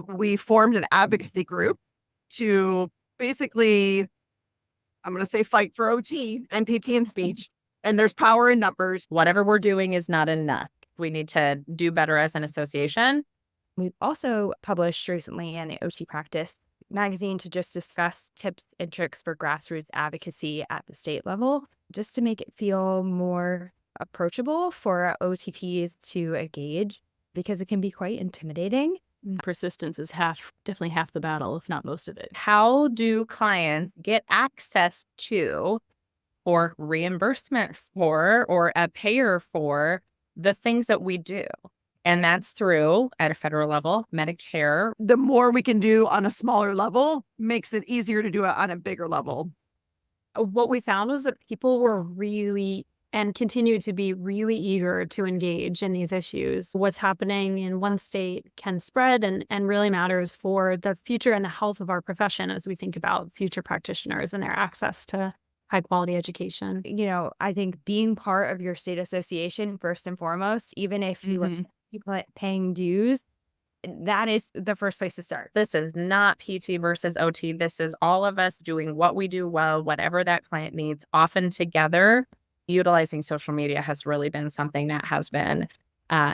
we formed an advocacy group to basically, I'm going to say, fight for OT, MPT, and speech. And there's power in numbers. Whatever we're doing is not enough. We need to do better as an association. We've also published recently in the OT Practice magazine to just discuss tips and tricks for grassroots advocacy at the state level, just to make it feel more approachable for OTPs to engage, because it can be quite intimidating. Persistence is definitely half the battle, if not most of it. How do clients get access to or reimbursement for or a payer for the things that we do? And that's through, at a federal level, Medicare. The more we can do on a smaller level makes it easier to do it on a bigger level. What we found was that people were really and continue to be really eager to engage in these issues. What's happening in one state can spread and really matters for the future and the health of our profession as we think about future practitioners and their access to high quality education. You know, I think being part of your state association, first and foremost, even if you are people paying dues, that is the first place to start. This is not PT versus OT. This is all of us doing what we do well, whatever that client needs, often together. Utilizing social media has really been something that has been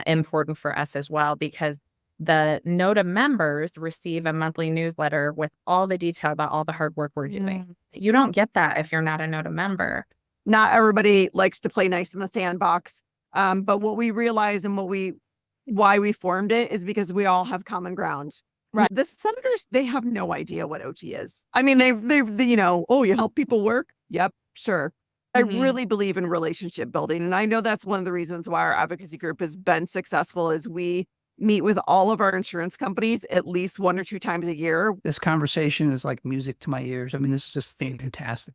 important for us as well, because the NOTA members receive a monthly newsletter with all the detail about all the hard work we're doing. You don't get that if you're not a NOTA member. Not everybody likes to play nice in the sandbox. But what we realize and why we formed it is because we all have common ground. Right. The senators, they have no idea what OT is. I mean, they've you know, oh, you help people work? Yep, sure. I really believe in relationship building. And I know that's one of the reasons why our advocacy group has been successful is we meet with all of our insurance companies at least 1 or 2 times a year. This conversation is like music to my ears. I mean, this is just fantastic.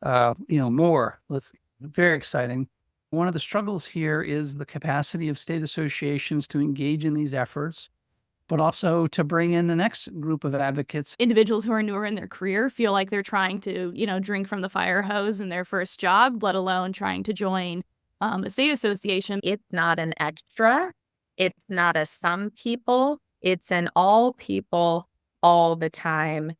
Very exciting. One of the struggles here is the capacity of state associations to engage in these efforts, but also to bring in the next group of advocates. Individuals who are newer in their career feel like they're trying to, drink from the fire hose in their first job, let alone trying to join a state association. It's not an extra. It's not a some people. It's an all people all the time.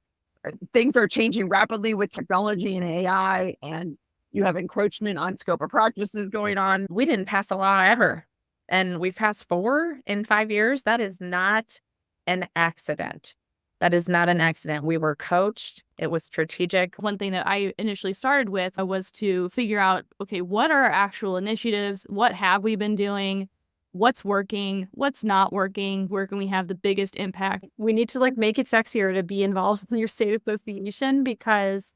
Things are changing rapidly with technology and AI, and you have encroachment on scope of practices going on. We didn't pass a law ever, and we've passed 4 in 5 years. That is not an accident. That is not an accident. We were coached. It was strategic. One thing that I initially started with was to figure out, okay, what are our actual initiatives? What have we been doing? What's working? What's not working? Where can we have the biggest impact? We need to make it sexier to be involved in your state association, because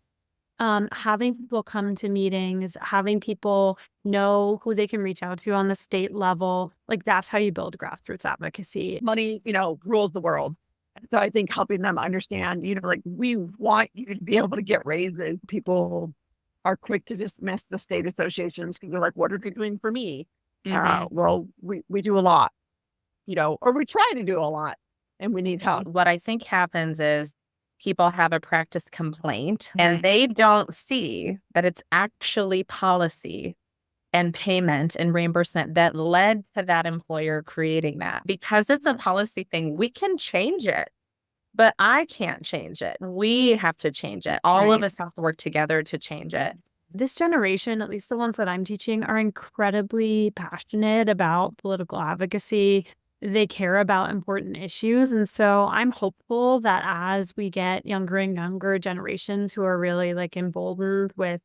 having people come to meetings, having people know who they can reach out to on the state level, that's how you build grassroots advocacy. Money, rules the world. So I think helping them understand, we want you to be able to get raises. People are quick to dismiss the state associations because they're like, what are they doing for me? Well, we do a lot, or we try to do a lot, and we need help. What I think happens is people have a practice complaint and they don't see that it's actually policy and payment and reimbursement that led to that employer creating that. Because it's a policy thing, we can change it, but I can't change it. We have to change it. All of us have to work together to change it. This generation, at least the ones that I'm teaching, are incredibly passionate about political advocacy. They care about important issues. And so I'm hopeful that as we get younger and younger generations who are really emboldened with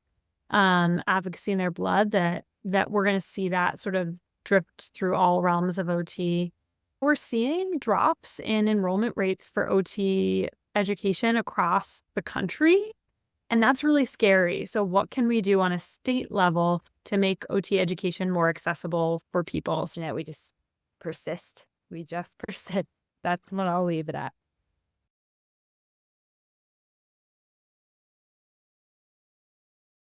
advocacy in their blood, that we're going to see that sort of drift through all realms of OT. We're seeing drops in enrollment rates for OT education across the country. And that's really scary. So what can we do on a state level to make OT education more accessible for people? We just persist. That's what I'll leave it at.